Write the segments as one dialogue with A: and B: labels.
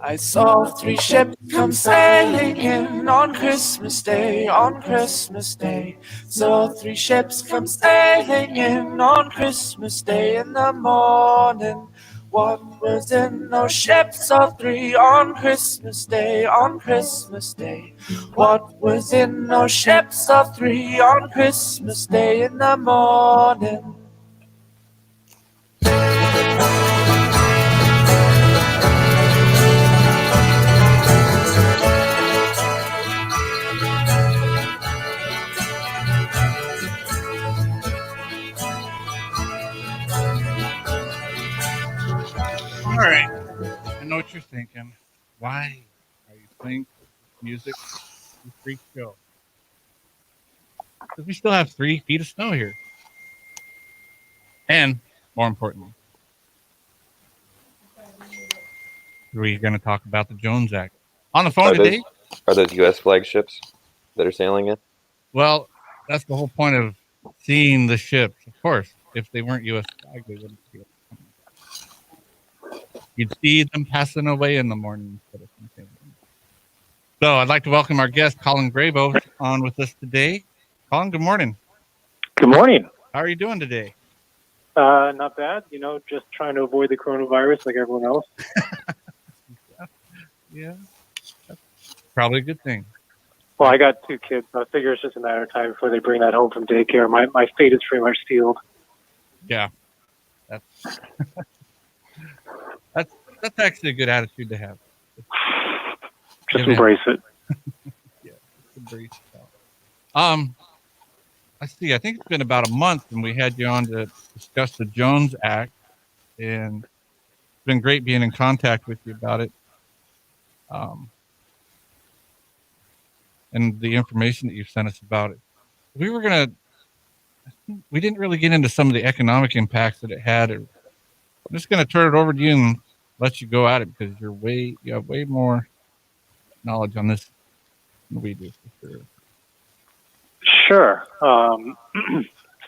A: I saw three ships come sailing in on Christmas Day, on Christmas Day. Saw three ships come sailing in on Christmas Day in the morning. What was in those ships of three on Christmas Day, on Christmas Day? What was in those ships of three on Christmas Day in the morning?
B: All right. I know what you're thinking. Why are you playing music in this freak show? Because we still have 3 feet of snow here. And more importantly, we're going to talk about the Jones Act. On the phone
C: Are
B: today?
C: those U.S. flagships that are sailing in?
B: Well, that's the whole point of seeing the ships. Of course, if they weren't U.S. flag, they wouldn't see it. You'd see them passing away in the morning instead of something. So I'd like to welcome our guest, Colin Grabow, on with us today. Colin, good morning.
D: Good morning.
B: How are you doing today?
D: Not bad. Just trying to avoid the coronavirus like everyone else.
B: Yeah, that's probably a good thing.
D: Well, I got 2 kids, so I figure it's just a matter of time before they bring that home from daycare. My fate is pretty much sealed.
B: Yeah, that's that's actually a good attitude to have.
D: Just embrace it.
B: Yeah, embrace it. I see. I think it's been about a month when we had you on to discuss the Jones Act, and it's been great being in contact with you about it. And the information that you sent us about it. We didn't really get into some of the economic impacts that it had. I'm just going to turn it over to you and let you go at it because you have way more knowledge on this than we do for sure.
D: Sure.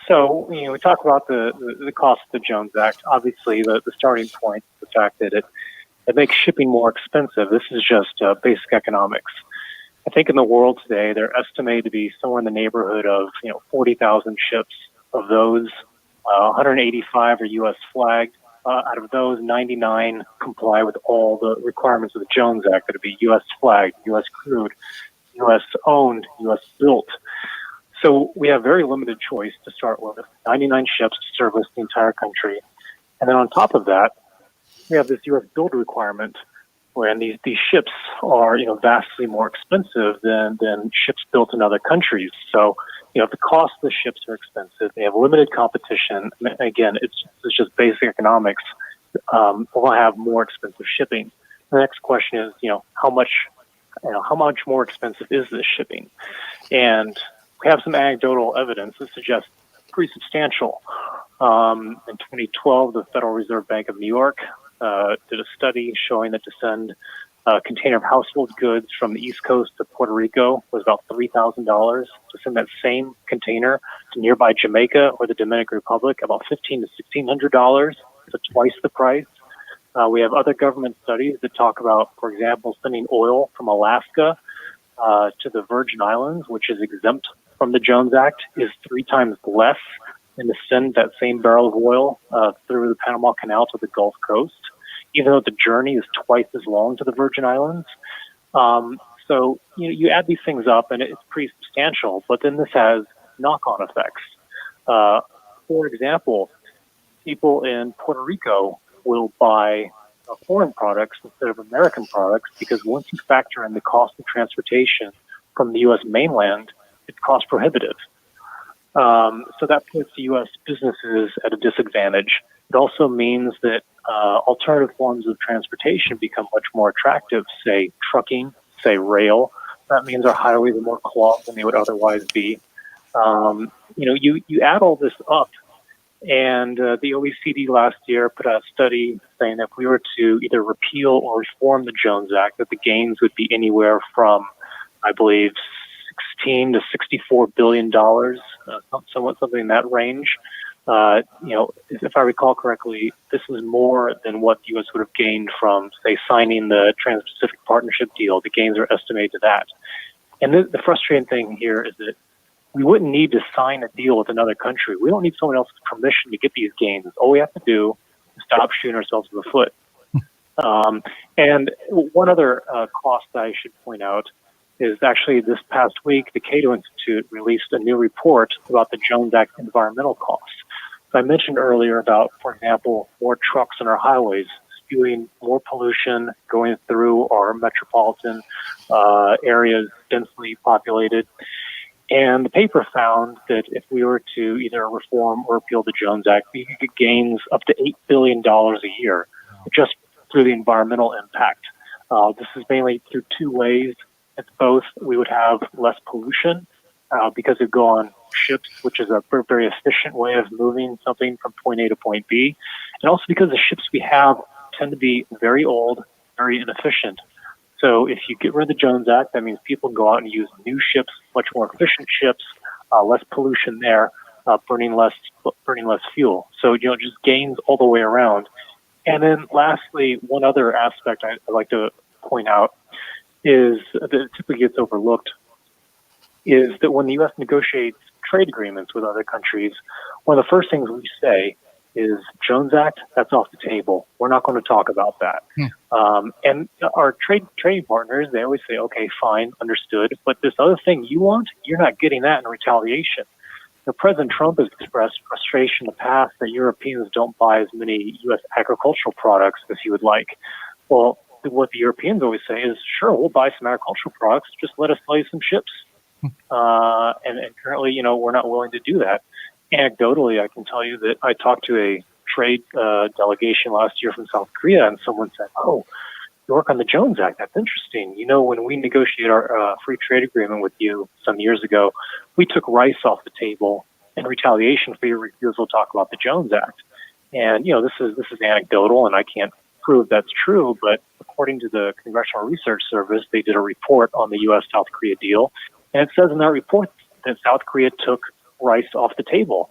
D: So, we talk about the cost of the Jones Act. Obviously, the starting point is the fact that it makes shipping more expensive. This is just basic economics. I think in the world today, they're estimated to be somewhere in the neighborhood of 40,000 ships. Of those, 185 are U.S. flagged. Out of those, 99 comply with all the requirements of the Jones Act. That would be U.S. flagged, U.S. crewed, U.S. owned, U.S. built. So we have very limited choice to start with. 99 ships to service the entire country, and then on top of that, we have this U.S. build requirement. When these ships are vastly more expensive than ships built in other countries. So the cost of the ships are expensive. They have limited competition. Again, it's just basic economics. We'll have more expensive shipping. The next question is how much more expensive is this shipping? And we have some anecdotal evidence that suggests pretty substantial. In 2012, the Federal Reserve Bank of New York did a study showing that to send a container of household goods from the East Coast to Puerto Rico was about $3,000. To send that same container to nearby Jamaica or the Dominican Republic, about $1,500 to $1,600, so twice the price. We have other government studies that talk about, for example, sending oil from Alaska to the Virgin Islands, which is exempt from the Jones Act, is 3 times less than to send that same barrel of oil through the Panama Canal to the Gulf Coast, even though the journey is twice as long to the Virgin Islands. So you add these things up, and it's pretty substantial. But then this has knock-on effects. For example, people in Puerto Rico will buy foreign products instead of American products because once you factor in the cost of transportation from the U.S. mainland, it's cost prohibitive. So that puts U.S. businesses at a disadvantage. It also means that alternative forms of transportation become much more attractive, say trucking, say rail. That means our highways are more clogged than they would otherwise be. You add all this up, and the OECD last year put out a study saying that if we were to either repeal or reform the Jones Act, that the gains would be anywhere from, I believe, $16 to $64 billion, something in that range. If I recall correctly, this was more than what the U.S. would have gained from, say, signing the Trans-Pacific Partnership deal. The gains are estimated to that. And the frustrating thing here is that we wouldn't need to sign a deal with another country. We don't need someone else's permission to get these gains. All we have to do is stop shooting ourselves in the foot. And one other cost that I should point out is actually this past week, the Cato Institute released a new report about the Jones Act environmental costs. So I mentioned earlier about, for example, more trucks on our highways, spewing more pollution going through our metropolitan areas, densely populated. And the paper found that if we were to either reform or repeal the Jones Act, we could get gains up to $8 billion a year just through the environmental impact. This is mainly through two ways. It's both we would have less pollution because it would go on ships, which is a very efficient way of moving something from point A to point B, and also because the ships we have tend to be very old, very inefficient. So if you get rid of the Jones Act, that means people can go out and use new ships, much more efficient ships, less pollution there, burning less fuel. So just gains all the way around. And then lastly, one other aspect I'd like to point out is that typically gets overlooked is that when the U.S. negotiates trade agreements with other countries, one of the first things we say is Jones Act, that's off the table. We're not going to talk about that. And our trading partners, they always say, okay, fine, understood. But this other thing you want, you're not getting that in retaliation. President Trump has expressed frustration in the past that Europeans don't buy as many U.S. agricultural products as he would like. Well, what the Europeans always say is, sure, we'll buy some agricultural products, just let us sell you some ships. And currently, we're not willing to do that. Anecdotally, I can tell you that I talked to a trade delegation last year from South Korea, and someone said, oh, you work on the Jones Act. That's interesting. When we negotiated our free trade agreement with you some years ago, we took rice off the table in retaliation for your refusal to talk about the Jones Act. And, this is anecdotal, and I can't prove that's true, but according to the Congressional Research Service, they did a report on the U.S.-South Korea deal, and it says in that report that South Korea took rice off the table.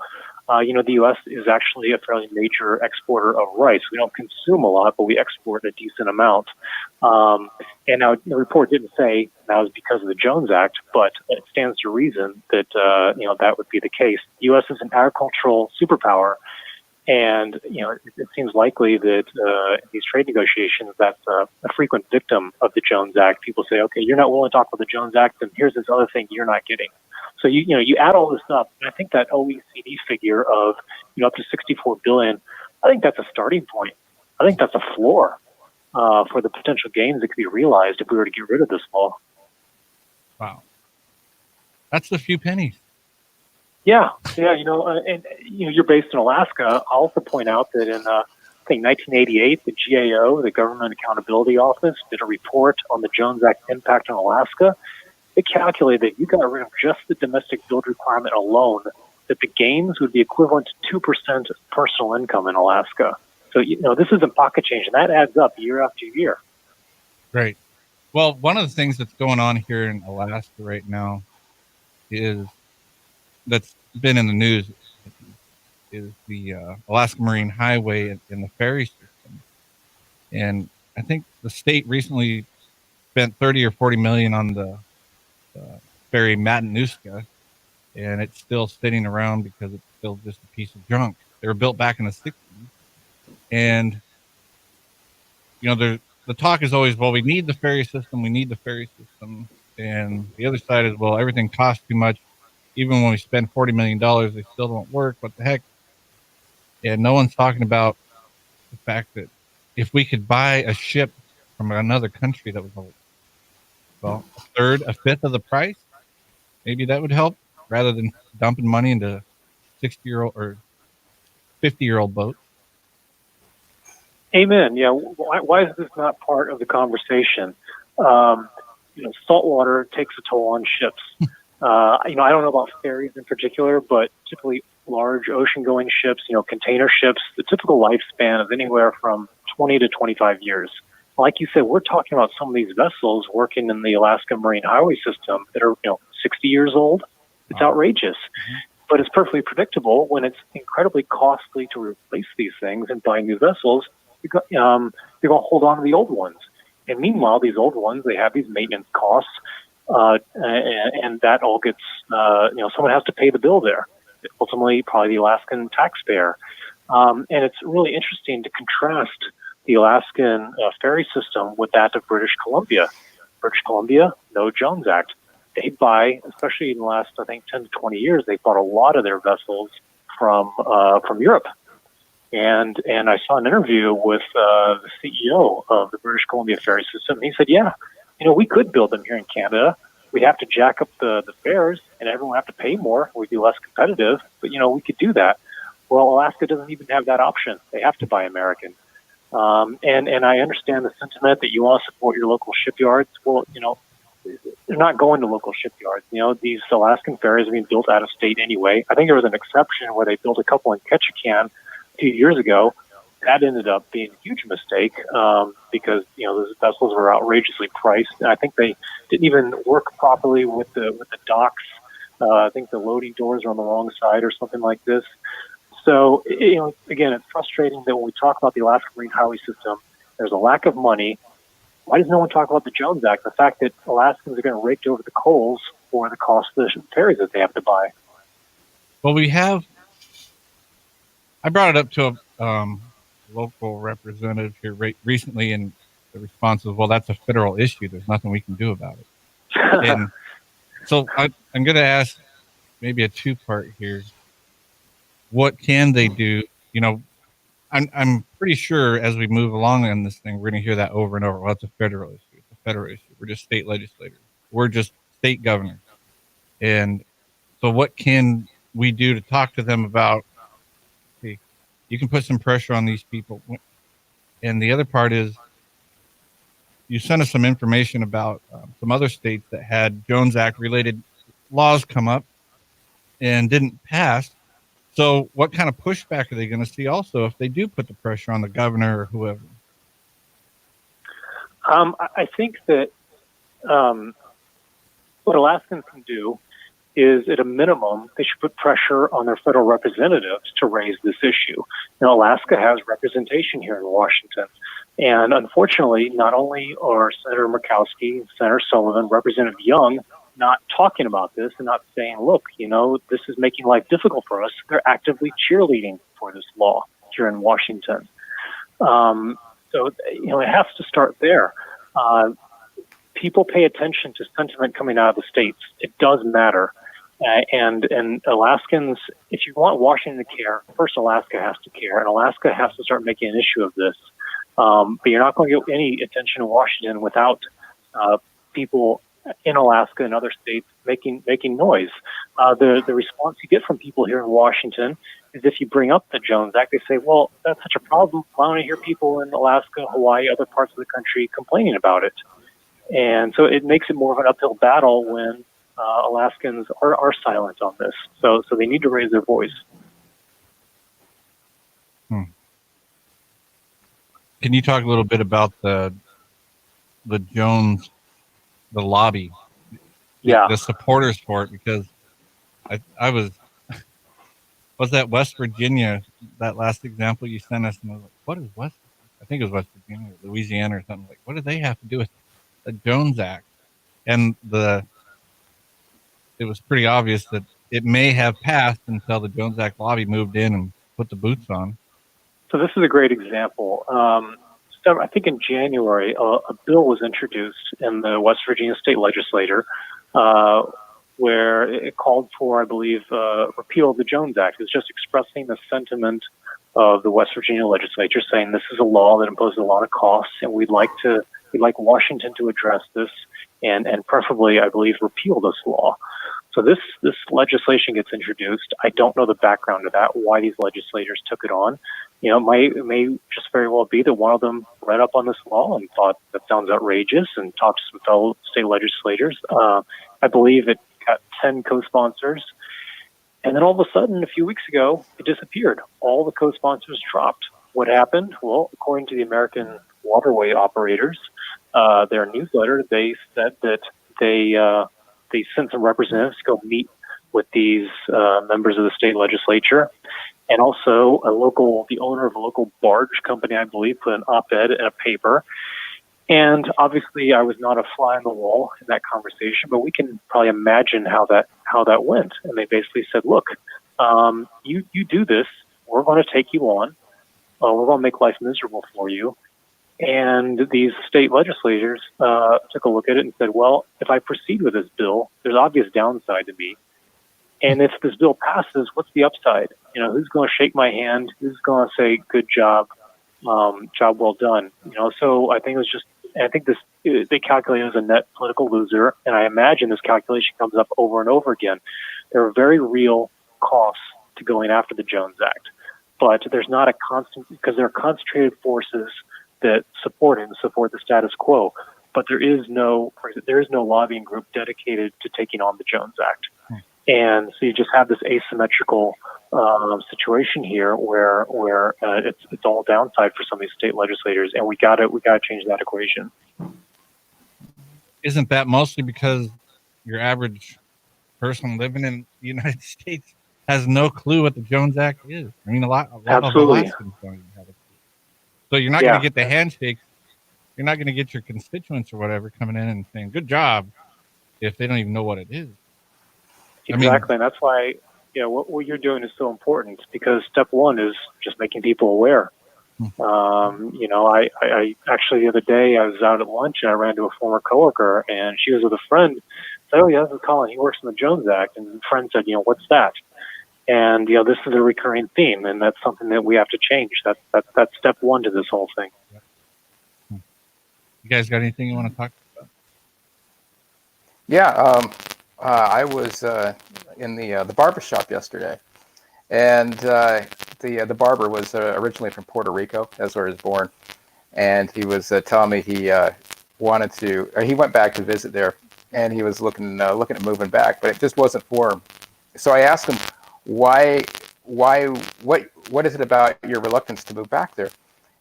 D: The U.S. is actually a fairly major exporter of rice. We don't consume a lot, but we export a decent amount. And now the report didn't say that was because of the Jones Act, but it stands to reason that, that would be the case. The U.S. is an agricultural superpower, and, it seems likely that in these trade negotiations, that's a frequent victim of the Jones Act. People say, okay, you're not willing to talk about the Jones Act, and here's this other thing you're not getting. So you add all this up, and I think that OECD figure of up to $64 billion, I think that's a starting point. I think that's a floor for the potential gains that could be realized if we were to get rid of this law.
B: Wow, that's a few pennies.
D: Yeah, and you're based in Alaska. I'll also point out that in I think 1988, the GAO, the Government Accountability Office, did a report on the Jones Act impact on Alaska. It calculated that you got rid of just the domestic build requirement alone, that the gains would be equivalent to 2% of personal income in Alaska. So, this isn't pocket change, and that adds up year after year.
B: Great. Well, one of the things that's going on here in Alaska right now that's been in the news is the Alaska Marine Highway and the ferry system. And I think the state recently spent 30 or 40 million on the ferry Matanuska, and it's still sitting around because it's still just a piece of junk. They were built back in the 60s. And, the talk is always, well, we need the ferry system. And the other side is, well, everything costs too much. Even when we spend $40 million, they still don't work. What the heck? And no one's talking about the fact that if we could buy a ship from another country that was a fifth of the price, maybe that would help rather than dumping money into 60-year-old or 50-year-old boats.
D: Amen. Yeah. Why is this not part of the conversation? Salt water takes a toll on ships. I don't know about ferries in particular, but typically large ocean-going ships, container ships, the typical lifespan is anywhere from 20 to 25 years. Like you said, we're talking about some of these vessels working in the Alaska Marine Highway system that are, 60 years old. It's outrageous. But it's perfectly predictable when it's incredibly costly to replace these things and buy new vessels. You're going to hold on to the old ones. And meanwhile, these old ones, they have these maintenance costs, and that all gets, someone has to pay the bill there. Ultimately, probably the Alaskan taxpayer. And it's really interesting to contrast the Alaskan ferry system with that of British Columbia. British Columbia, no Jones Act. They buy, especially in the last, I think, 10 to 20 years, they bought a lot of their vessels from Europe. And I saw an interview with the CEO of the British Columbia ferry system. And he said, yeah, we could build them here in Canada. We'd have to jack up the fares, and everyone would have to pay more. We'd be less competitive, but, we could do that. Well, Alaska doesn't even have that option. They have to buy American. And I understand the sentiment that you want to support your local shipyards. Well, they're not going to local shipyards. These Alaskan ferries are being built out of state anyway. I think there was an exception where they built a couple in Ketchikan a few years ago. That ended up being a huge mistake because those vessels were outrageously priced. And I think they didn't even work properly with the docks. I think the loading doors are on the wrong side or something like this. So again, it's frustrating that when we talk about the Alaska Marine Highway System, there's a lack of money. Why does no one talk about the Jones Act? The fact that Alaskans are getting raked over the coals for the cost of the ferries that they have to buy.
B: Well, I brought it up to a local representative here recently, and the response was, well, that's a federal issue. There's nothing we can do about it. And so I'm going to ask maybe a two-part here. What can they do? I'm pretty sure as we move along in this thing, we're going to hear that over and over. Well, it's a federal issue. It's a federal issue. We're just state legislators. We're just state governors. And so what can we do to talk to them about, hey, you can put some pressure on these people. And the other part is you sent us some information about some other states that had Jones Act related laws come up and didn't pass. So what kind of pushback are they going to see also if they do put the pressure on the governor or whoever?
D: I think that what Alaskans can do is, at a minimum, they should put pressure on their federal representatives to raise this issue. Alaska has representation here in Washington. And unfortunately, not only are Senator Murkowski, Senator Sullivan, Representative Young not talking about this and not saying, look, this is making life difficult for us. They're actively cheerleading for this law here in Washington. So, it has to start there. People pay attention to sentiment coming out of the states. It does matter. And Alaskans, if you want Washington to care, first Alaska has to care, and Alaska has to start making an issue of this. But you're not going to get any attention in Washington without people in Alaska and other states making noise. The response you get from people here in Washington is if you bring up the Jones Act, they say, well, that's such a problem. Why don't I hear people in Alaska, Hawaii, other parts of the country complaining about it? And so it makes it more of an uphill battle when Alaskans are silent on this. So they need to raise their voice.
B: Can you talk a little bit about the Jones, the lobby, the supporters for it? Because I was that West Virginia, that last example you sent us, and I was like, what is West? I think it was West Virginia, or Louisiana, or something. Like, what do they have to do with the Jones Act? And it was pretty obvious that it may have passed until the Jones Act lobby moved in and put the boots on.
D: So this is a great example. I think in January, a bill was introduced in the West Virginia state legislature where it called for, I believe, repeal of the Jones Act. It was just expressing the sentiment of the West Virginia legislature, saying this is a law that imposes a lot of costs, and we'd like Washington to address this and preferably, I believe, repeal this law. So this legislation gets introduced. I don't know the background of that, why these legislators took it on. It may just very well be that one of them read up on this law and thought that sounds outrageous and talked to some fellow state legislators. I believe it got 10 co-sponsors. And then all of a sudden, a few weeks ago, it disappeared. All the co-sponsors dropped. What happened? Well, according to the American Waterway Operators, their newsletter, they said that they sent some representatives to go meet with these members of the state legislature. And also the owner of a local barge company, I believe, put an op-ed in a paper. And obviously I was not a fly on the wall in that conversation, but we can probably imagine how that went. And they basically said, look, you do this, we're going to take you on, we're going to make life miserable for you. And these state legislators took a look at it and said, well, if I proceed with this bill, there's obvious downside to me. And if this bill passes, what's the upside? Who's going to shake my hand? Who's going to say, good job, job well done? So I think they calculate it as a net political loser. And I imagine this calculation comes up over and over again. There are very real costs to going after the Jones Act, but there's not a constant, because there are concentrated forces that support the status quo. But there is no lobbying group dedicated to taking on the Jones Act. And so you just have this asymmetrical situation here where it's all downside for some of these state legislators, and we gotta change that equation.
B: Isn't that mostly because your average person living in the United States has no clue what the Jones Act is? I mean, a lot
D: Absolutely.
B: of Alaskans don't even have a clue. So you're not going to get the handshake. You're not going to get your constituents or whatever coming in and saying "good job" if they don't even know what it is.
D: Exactly, and that's why what you're doing is so important, because step one is just making people aware. I actually the other day I was out at lunch and I ran into a former coworker, and she was with a friend. Said, "Oh yeah, this is Colin. He works in the Jones Act." And the friend said, "What's that?" And this is a recurring theme, and that's something that we have to change. That's step one to this whole thing.
B: You guys got anything you want to talk about?
E: Yeah, I was in the barber shop yesterday, and the barber was originally from Puerto Rico. That's where he was born, and he was telling me he he went back to visit there, and he was looking at moving back, but it just wasn't for him. So I asked him, what is it about your reluctance to move back there?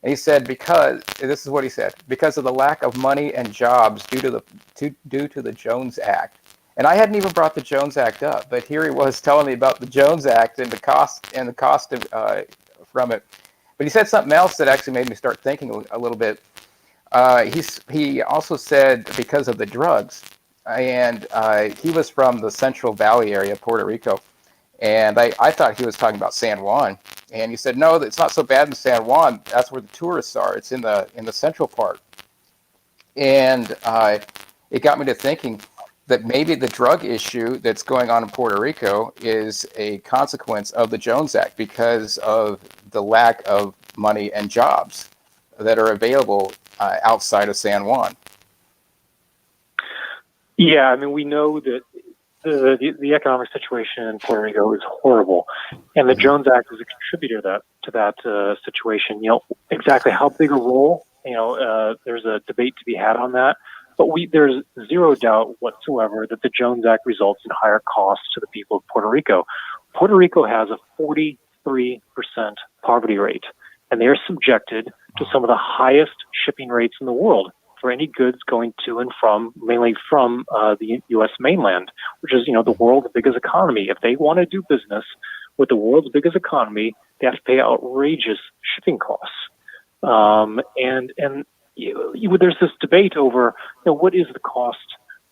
E: And he said, this is what he said, because of the lack of money and jobs due to the Jones Act. And I hadn't even brought the Jones Act up, but here he was telling me about the Jones Act and the cost from it. But he said something else that actually made me start thinking a little bit. He also said because of the drugs, and he was from the Central Valley area of Puerto Rico, and I thought he was talking about San Juan. And he said, no, it's not so bad in San Juan. That's where the tourists are. It's in the central part. And it got me to thinking that maybe the drug issue that's going on in Puerto Rico is a consequence of the Jones Act because of the lack of money and jobs that are available outside of San Juan.
D: Yeah, I mean, we know that the economic situation in Puerto Rico is horrible, and the Jones Act is a contributor to that situation. Exactly how big a role, there's a debate to be had on that, but there's zero doubt whatsoever that the Jones Act results in higher costs to the people of Puerto Rico. Puerto Rico has a 43% poverty rate, and they are subjected to some of the highest shipping rates in the world for any goods going to and from, mainly from the U.S. mainland, which is, the world's biggest economy. If they want to do business with the world's biggest economy, they have to pay outrageous shipping costs. There's this debate over, what is the cost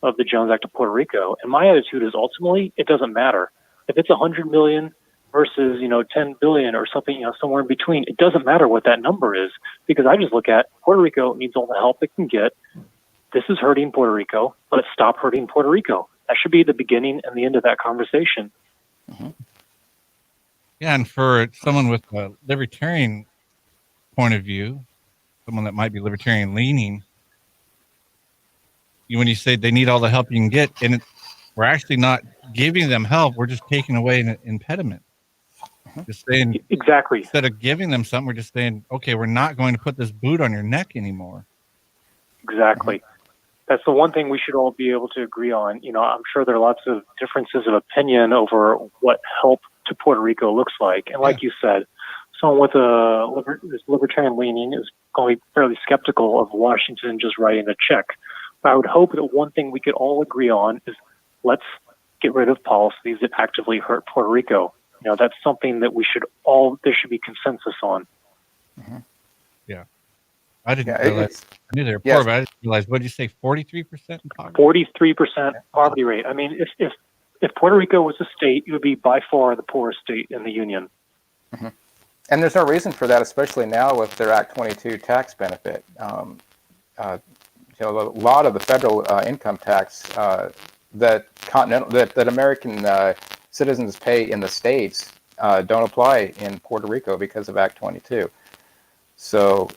D: of the Jones Act to Puerto Rico? And my attitude is ultimately, it doesn't matter. If it's $100 million versus, 10 billion or something, somewhere in between, it doesn't matter what that number is, because I just look at Puerto Rico needs all the help it can get. This is hurting Puerto Rico. Let's stop hurting Puerto Rico. That should be the beginning and the end of that conversation.
E: Mm-hmm.
B: Yeah, and for someone with a libertarian point of view, someone that might be libertarian leaning, when you say they need all the help you can get, and we're actually not giving them help, we're just taking away an impediment. Just saying,
D: exactly.
B: Instead of giving them something, we're just saying, okay, we're not going to put this boot on your neck anymore.
D: Exactly. That's the one thing we should all be able to agree on. I'm sure there are lots of differences of opinion over what help to Puerto Rico looks like. And like you said, someone with this libertarian leaning is going to be fairly skeptical of Washington just writing a check. But I would hope that one thing we could all agree on is let's get rid of policies that actively hurt Puerto Rico. That's something that there should be consensus on.
B: Yeah. I didn't
E: Yeah,
B: realize. I knew they were poor, but I didn't realize. What did you say? 43% in poverty.
D: 43% poverty rate. I mean, if Puerto Rico was a state, it would be by far the poorest state in the union.
E: And there's no reason for that, especially now with their Act 22 tax benefit. A lot of the federal income tax that American citizens pay in the states don't apply in Puerto Rico because of Act 22. So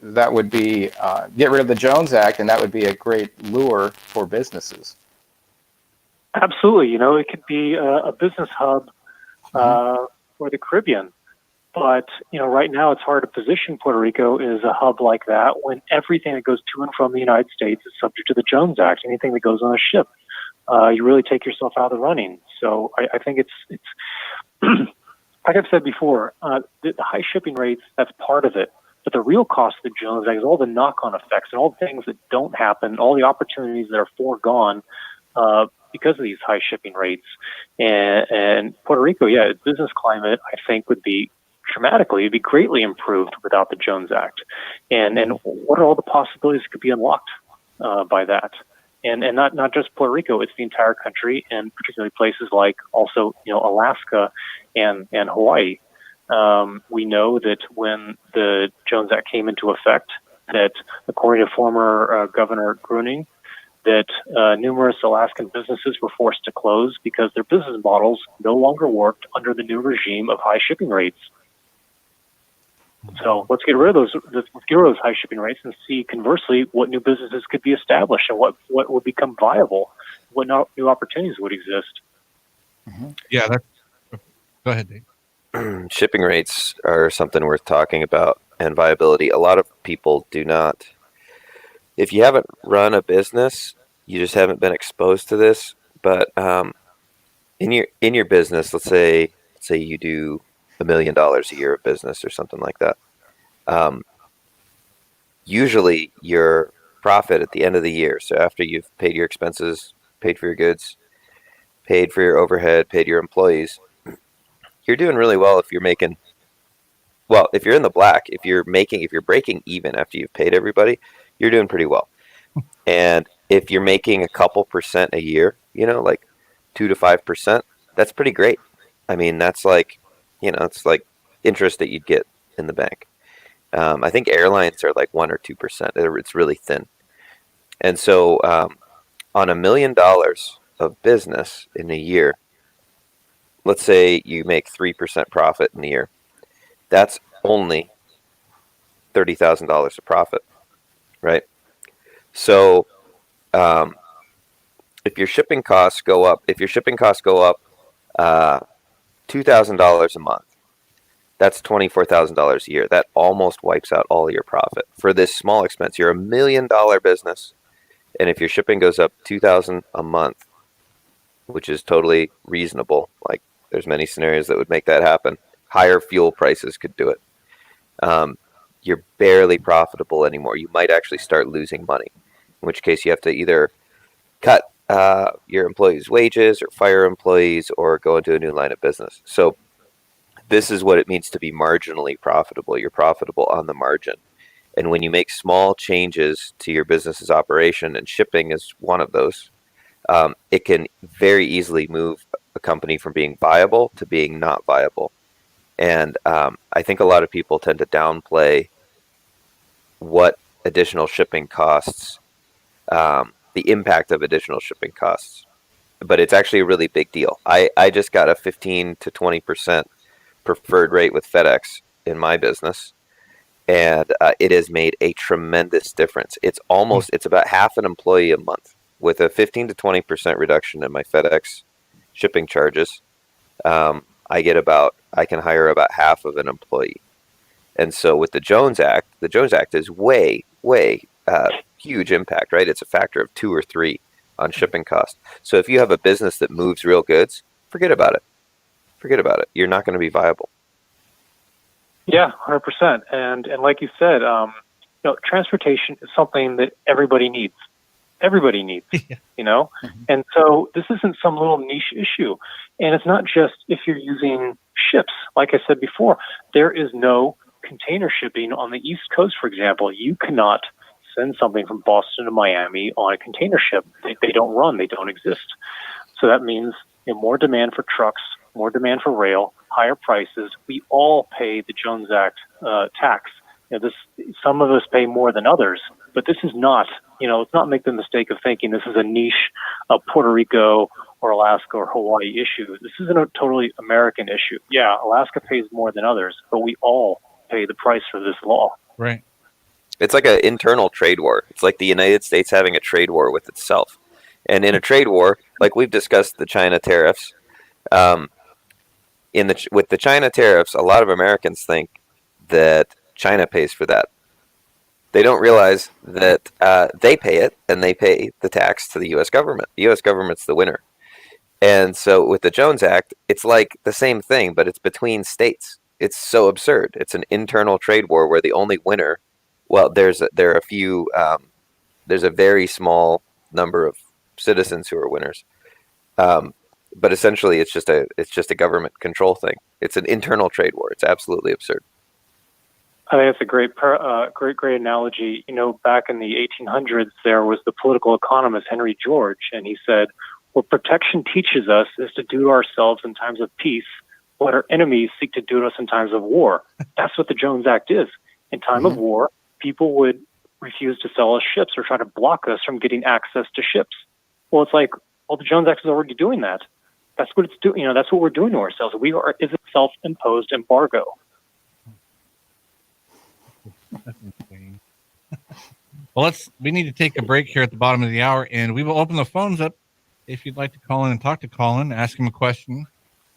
E: that would be get rid of the Jones Act, and that would be a great lure for businesses.
D: Absolutely. It could be a business hub for the Caribbean. But, right now it's hard to position Puerto Rico as a hub like that when everything that goes to and from the United States is subject to the Jones Act. Anything that goes on a ship, you really take yourself out of the running. So I think it's like I've said before, the high shipping rates, that's part of it. But the real cost of the Jones Act is all the knock-on effects and all the things that don't happen, all the opportunities that are foregone because of these high shipping rates. And Puerto Rico, business climate, I think, would be greatly improved without the Jones Act. And what are all the possibilities that could be unlocked by that? And not just Puerto Rico, it's the entire country, and particularly places like also, Alaska and Hawaii. We know that when the Jones Act came into effect, that according to former Governor Gruning, that numerous Alaskan businesses were forced to close because their business models no longer worked under the new regime of high shipping rates. So let's get rid of those high shipping rates and see, conversely, what new businesses could be established and what would become viable, what new opportunities would exist.
B: Yeah, go ahead, Dave.
C: Shipping rates are something worth talking about, and viability. A lot of people do not. If you haven't run a business, you just haven't been exposed to this. But in your business, let's say you do $1 million a year of business or something like that. Usually your profit at the end of the year, so after you've paid your expenses, paid for your goods, paid for your overhead, paid your employees, you're doing really well if you're making, if you're in the black, if you're breaking even after you've paid everybody, you're doing pretty well. And if you're making a couple percent a year, like 2 to 5%, that's pretty great. I mean, that's like, it's like interest that you'd get in the bank. I think airlines are like 1 or 2%. It's really thin. And so on $1 million of business in a year, let's say you make 3% profit in a year. That's only $30,000 of profit, right? So if your shipping costs go up, $2,000 a month, that's $24,000 a year. That almost wipes out all of your profit for this small expense. You're $1 million business, and if your shipping goes up $2,000 a month, which is totally reasonable, like there's many scenarios that would make that happen. Higher fuel prices could do it. You're barely profitable anymore. You might actually start losing money, in which case you have to either cut your employees' wages or fire employees or go into a new line of business. So this is what it means to be marginally profitable. You're profitable on the margin. And when you make small changes to your business's operation, and shipping is one of those, it can very easily move a company from being viable to being not viable. And I think a lot of people tend to downplay what additional shipping costs, the impact of additional shipping costs. But it's actually a really big deal. I just got a 15 to 20% preferred rate with FedEx in my business, and it has made a tremendous difference. It's about half an employee a month with a 15 to 20% reduction in my FedEx shipping charges. I can hire about half of an employee. And so with the Jones Act is way huge impact, right? It's a factor of 2 or 3 on shipping costs. So if you have a business that moves real goods, forget about it. You're not going to be viable.
D: Yeah, 100%. And like you said, transportation is something that everybody needs. everybody needs, you know? And so this isn't some little niche issue. And it's not just if you're using ships. Like I said before, there is no container shipping on the East Coast, for example. You cannot send something from Boston to Miami on a container ship. They don't run. They don't exist. So that means more demand for trucks, more demand for rail, higher prices. We all pay the Jones Act tax. Some of us pay more than others, but this is not, let's not make the mistake of thinking this is a niche of Puerto Rico or Alaska or Hawaii issue. This isn't a totally American issue. Yeah, Alaska pays more than others, but we all pay the price for this law.
B: Right.
C: It's like an internal trade war. It's like the United States having a trade war with itself. And in a trade war, like we've discussed the China tariffs, with the China tariffs, a lot of Americans think that China pays for that. They don't realize that they pay it, and they pay the tax to the U.S. government. The U.S. government's the winner. And so with the Jones Act, it's like the same thing, but it's between states. It's so absurd. It's an internal trade war where the only winner, well, there's a very small number of citizens who are winners. But essentially, it's just a government control thing. It's an internal trade war. It's absolutely absurd.
D: I think that's a great analogy. Back in the 1800s, there was the political economist Henry George, and he said, "What protection teaches us is to do to ourselves in times of peace what our enemies seek to do to us in times of war." That's what the Jones Act is. In time of war, people would refuse to sell us ships or try to block us from getting access to ships. Well, it's like, the Jones Act is already doing that. That's what it's doing. That's what we're doing to ourselves. Is a self-imposed embargo.
B: That's insane. Well, we need to take a break here at the bottom of the hour, and we will open the phones up if you'd like to call in and talk to Colin, ask him a question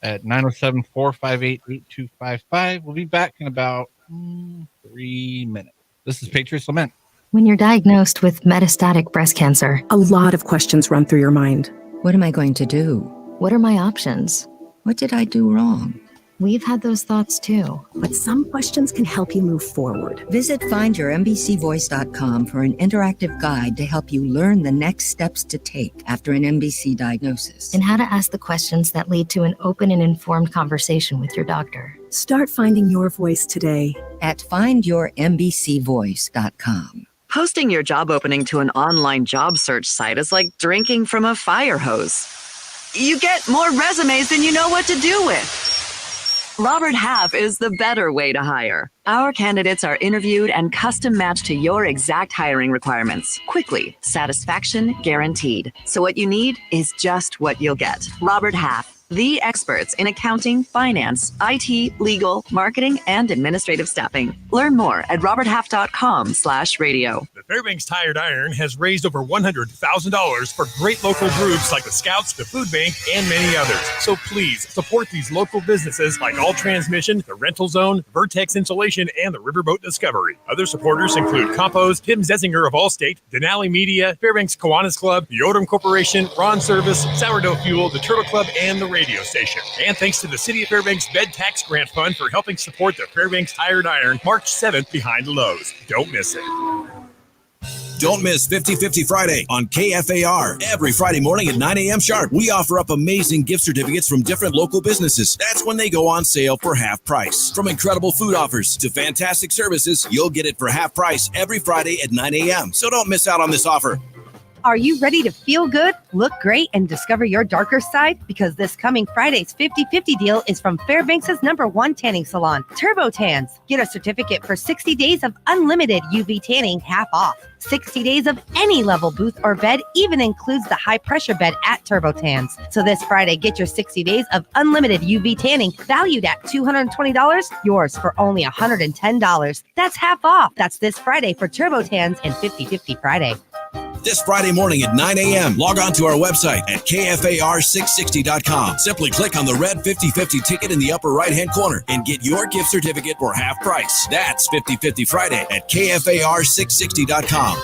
B: at 907-458-8255. We'll be back in about 3 minutes. This is Patriots Lament.
F: When you're diagnosed with metastatic breast cancer,
G: a lot of questions run through your mind.
H: What am I going to do?
F: What are my options?
H: What did I do wrong?
F: We've had those thoughts too.
G: But some questions can help you move forward.
H: Visit findyourmbcvoice.com for an interactive guide to help you learn the next steps to take after an MBC diagnosis.
F: And how to ask the questions that lead to an open and informed conversation with your doctor.
G: Start finding your voice today
H: at findyourmbcvoice.com.
I: Posting your job opening to an online job search site is like drinking from a fire hose. You get more resumes than you know what to do with. Robert Half is the better way to hire. Our candidates are interviewed and custom matched to your exact hiring requirements. Quickly, satisfaction guaranteed. So what you need is just what you'll get. Robert Half, the experts in accounting, finance, IT, legal, marketing, and administrative staffing. Learn more at roberthalf.com/radio.
J: The Fairbanks Tired Iron has raised over $100,000 for great local groups like the Scouts, the Food Bank, and many others. So please support these local businesses like All Transmission, the Rental Zone, Vertex Insulation, and the Riverboat Discovery. Other supporters include Compost, Tim Zesinger of Allstate, Denali Media, Fairbanks Kiwanis Club, the Odom Corporation, Ron Service, Sourdough Fuel, the Turtle Club, and the radio station. And thanks to the City of Fairbanks Bed Tax Grant Fund for helping support the Fairbanks Tired Iron March 7th behind Lowe's. Don't miss it.
K: Don't miss 50-50 Friday on KFAR. Every Friday morning at 9 a.m. sharp, we offer up amazing gift certificates from different local businesses. That's when they go on sale for half price. From incredible food offers to fantastic services, you'll get it for half price every Friday at 9 a.m. So don't miss out on this offer.
L: Are you ready to feel good, look great, and discover your darker side? Because this coming Friday's 50-50 deal is from Fairbanks' #1 tanning salon, Turbo Tans. Get a certificate for 60 days of unlimited UV tanning half off. 60 days of any level booth or bed even includes the high-pressure bed at Turbo Tans. So this Friday, get your 60 days of unlimited UV tanning valued at $220, yours for only $110. That's half off. That's this Friday for Turbo Tans and 50-50 Friday.
K: This Friday morning at 9 a.m., log on to our website at KFAR660.com. Simply click on the red 50-50 ticket in the upper right-hand corner and get your gift certificate for half price. That's 50-50 Friday at KFAR660.com.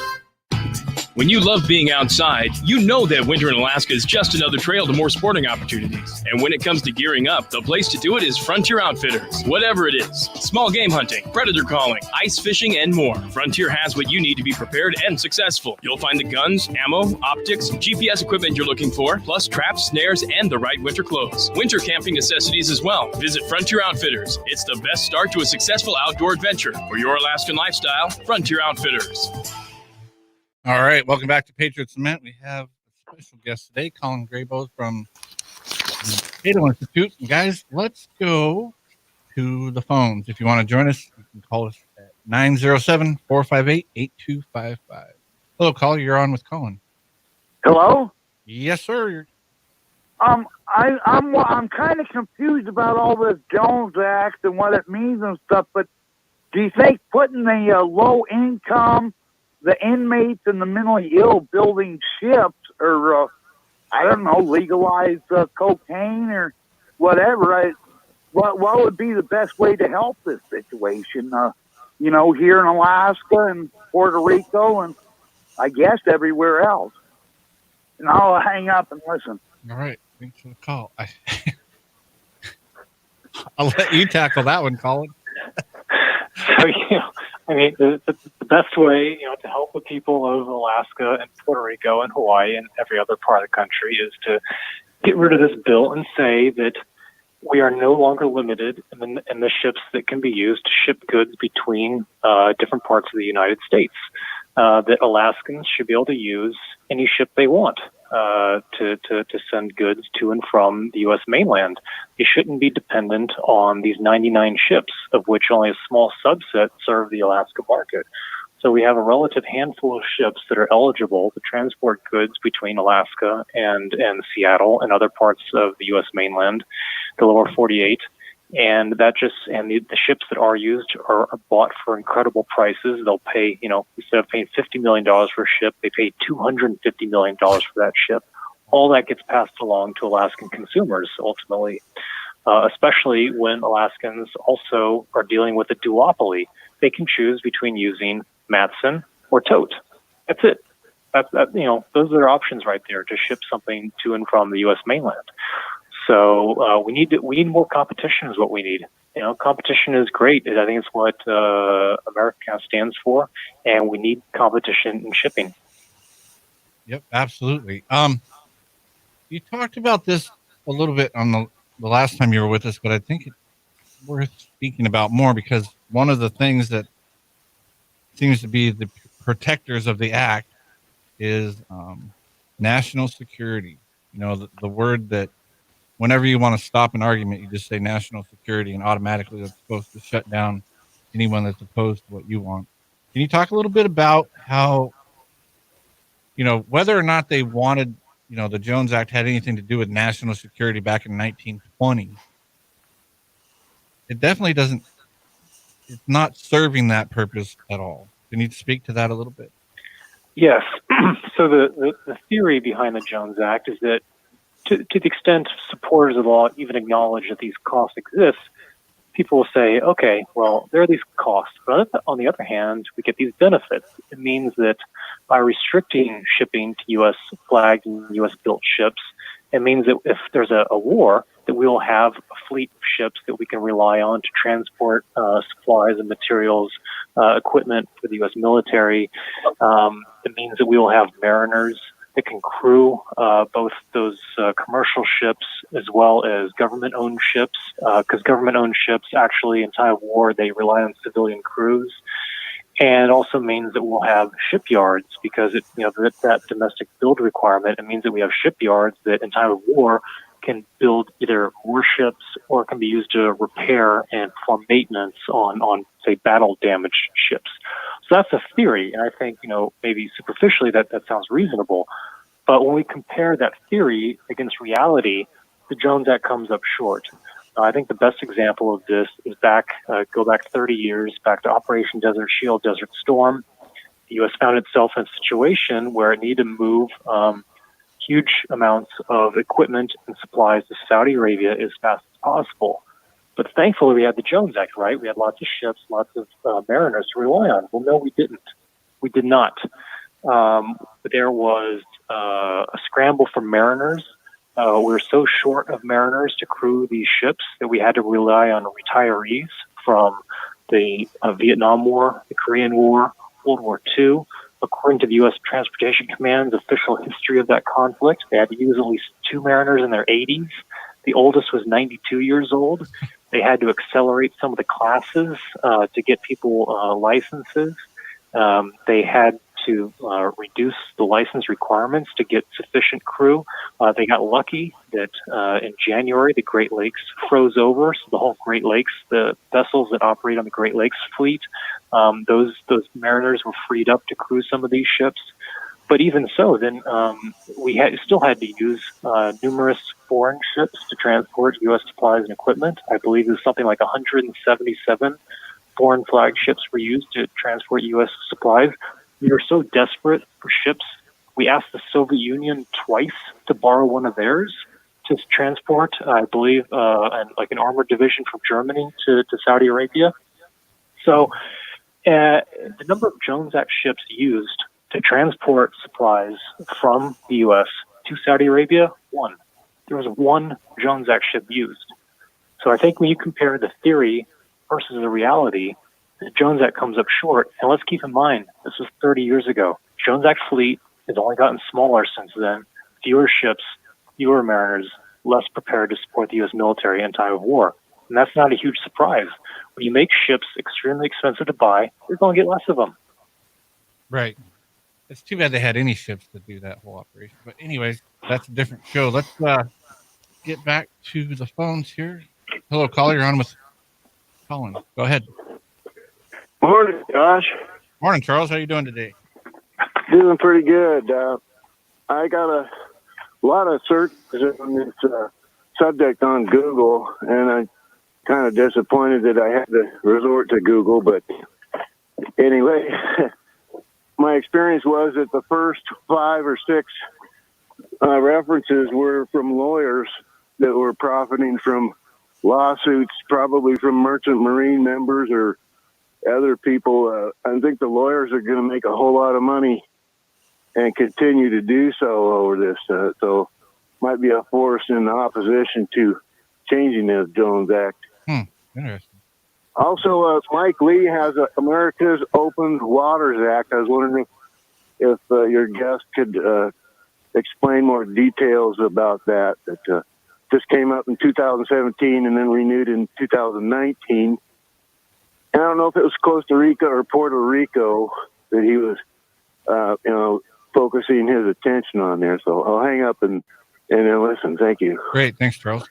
M: When you love being outside, you know that winter in Alaska is just another trail to more sporting opportunities. And when it comes to gearing up, the place to do it is Frontier Outfitters. Whatever it is, small game hunting, predator calling, ice fishing, and more, Frontier has what you need to be prepared and successful. You'll find the guns, ammo, optics, GPS equipment you're looking for, plus traps, snares, and the right winter clothes. Winter camping necessities as well. Visit Frontier Outfitters. It's the best start to a successful outdoor adventure. For your Alaskan lifestyle, Frontier Outfitters.
B: All right, welcome back to Patriots Lament. We have a special guest today, Colin Grabow from the Cato Institute. And guys, let's go to the phones. If you want to join us, you can call us at 907-458-8255. Hello, caller. You're on with Colin.
N: Hello?
B: Yes, sir.
N: I'm kind of confused about all this Jones Act and what it means and stuff, but do you think putting the low income, the inmates and the mentally ill building ships, or I don't know, legalize cocaine or whatever? What would be the best way to help this situation? Here in Alaska and Puerto Rico and I guess everywhere else. And I'll hang up and listen.
B: All right, thanks for the call. I'll let you tackle that one, Colin.
D: So, the best way, to help the people of Alaska and Puerto Rico and Hawaii and every other part of the country is to get rid of this bill and say that we are no longer limited in the ships that can be used to ship goods between different parts of the United States. That Alaskans should be able to use any ship they want to send goods to and from the U.S. mainland. They shouldn't be dependent on these 99 ships, of which only a small subset serve the Alaska market. So we have a relative handful of ships that are eligible to transport goods between Alaska and Seattle and other parts of the U.S. mainland, the lower 48. And the ships that are used are bought for incredible prices. They'll pay, instead of paying $50 million for a ship, they pay $250 million for that ship. All that gets passed along to Alaskan consumers ultimately, especially when Alaskans also are dealing with a duopoly. They can choose between using Matson or tote. That's it. Those are their options right there to ship something to and from the U.S. mainland. So we need more competition is what we need. Competition is great. I think it's what America stands for, and we need competition in shipping.
B: Yep, absolutely. You talked about this a little bit on the last time you were with us, but I think it's worth speaking about more because one of the things that seems to be the protectors of the act is national security. The word that whenever you want to stop an argument, you just say national security and automatically it's supposed to shut down anyone that's opposed to what you want. Can you talk a little bit about how, whether or not they wanted, the Jones Act had anything to do with national security back in 1920? It definitely doesn't. It's not serving that purpose at all. Can you speak to that a little bit?
D: Yes. So the theory behind the Jones Act is that to the extent supporters of the law even acknowledge that these costs exist, people will say, okay, well, there are these costs, but on the other hand, we get these benefits. It means that by restricting shipping to U.S. flagged and U.S. built ships, it means that if there's a war, that we will have a fleet of ships that we can rely on to transport supplies and materials, equipment for the U.S. military. It means that we will have mariners that can crew both those commercial ships as well as government-owned ships, because government-owned ships actually, in time of war, they rely on civilian crews. And it also means that we'll have shipyards because that domestic build requirement, it means that we have shipyards that in time of war can build either more ships or can be used to repair and perform maintenance on say, battle-damaged ships. So that's a theory, and I think, maybe superficially that sounds reasonable. But when we compare that theory against reality, the Jones Act comes up short. I think the best example of this is go back 30 years, back to Operation Desert Shield, Desert Storm. The U.S. found itself in a situation where it needed to move huge amounts of equipment and supplies to Saudi Arabia as fast as possible. But thankfully, we had the Jones Act, right? We had lots of ships, lots of mariners to rely on. Well, no, we didn't. We did not. there was a scramble for mariners. We were so short of mariners to crew these ships that we had to rely on retirees from the Vietnam War, the Korean War, World War II. According to the U.S. Transportation Command's official history of that conflict, they had to use at least 2 mariners in their 80s. The oldest was 92 years old. They had to accelerate some of the classes to get people licenses. They had to reduce the license requirements to get sufficient crew. They got lucky that in January the Great Lakes froze over, so the whole Great Lakes, the vessels that operate on the Great Lakes fleet, those mariners were freed up to crew some of these ships. But even so, then we still had to use numerous foreign ships to transport U.S. supplies and equipment. I believe there's something like 177 foreign flag ships were used to transport U.S. supplies. We were so desperate for ships, we asked the Soviet Union twice to borrow one of theirs to transport, I believe, an armored division from Germany to Saudi Arabia. So the number of Jones Act ships used to transport supplies from the U.S. to Saudi Arabia, 1. There was 1 Jones Act ship used. So I think when you compare the theory versus the reality, the Jones Act comes up short. And let's keep in mind, this was 30 years ago. Jones Act fleet has only gotten smaller since then. Fewer ships, fewer mariners, less prepared to support the U.S. military in time of war. And that's not a huge surprise. When you make ships extremely expensive to buy, you're going to get less of them.
B: Right. It's too bad they had any ships to do that whole operation. But anyways, that's a different show. Let's get back to the phones here. Hello, caller. You're on with Colin. Go ahead.
O: Morning, Josh.
B: Morning, Charles. How you doing today?
O: Doing pretty good. I got a lot of searches on this subject on Google, and I'm kind of disappointed that I had to resort to Google. But anyway, my experience was that the first 5 or 6 references were from lawyers that were profiting from lawsuits, probably from merchant marine members or other people. I think the lawyers are going to make a whole lot of money and continue to do so over this. So might be a force in opposition to changing the Jones Act.
B: Interesting.
O: Also, Mike Lee has America's Open Waters Act. I was wondering if your guest could explain more details about that. That just came up in 2017 and then renewed in 2019. And I don't know if it was Costa Rica or Puerto Rico that he was, focusing his attention on there. So I'll hang up and then listen. Thank you.
B: Great. Thanks, Charles.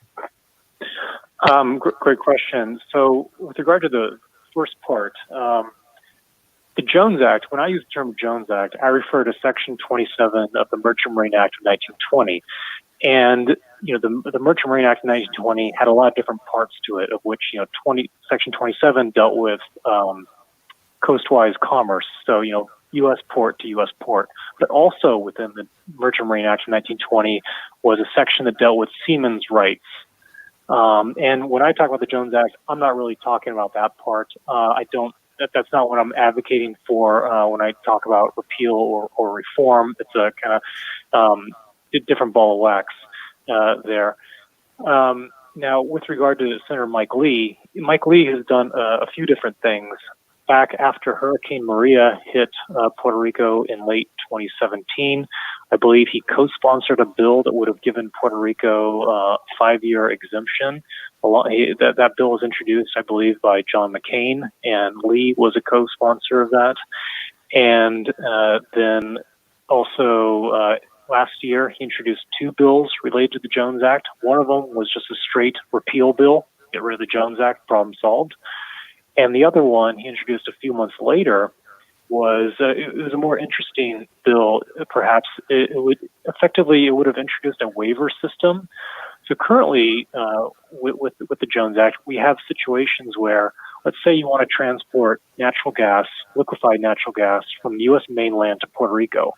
D: Great question. So with regard to the first part, the Jones Act, when I use the term Jones Act, I refer to Section 27 of the Merchant Marine Act of 1920. And, the Merchant Marine Act of 1920 had a lot of different parts to it, of which, Section 27 dealt with coastwise commerce. So, U.S. port to U.S. port. But also within the Merchant Marine Act of 1920 was a section that dealt with seamen's rights. And when I talk about the Jones Act, I'm not really talking about that part. That's not what I'm advocating for when I talk about repeal or reform. It's a kind of different ball of wax there. Now, with regard to Senator Mike Lee has done a few different things. Back after Hurricane Maria hit Puerto Rico in late 2017, I believe he co-sponsored a bill that would have given Puerto Rico a 5-year exemption. That bill was introduced, I believe, by John McCain, and Lee was a co-sponsor of that. And then also last year, he introduced 2 bills related to the Jones Act. One of them was just a straight repeal bill, get rid of the Jones Act, problem solved. And the other one he introduced a few months later was a more interesting bill. Perhaps it would have introduced a waiver system. So currently, with the Jones Act, we have situations where, let's say you want to transport natural gas, liquefied natural gas, from the U.S. mainland to Puerto Rico.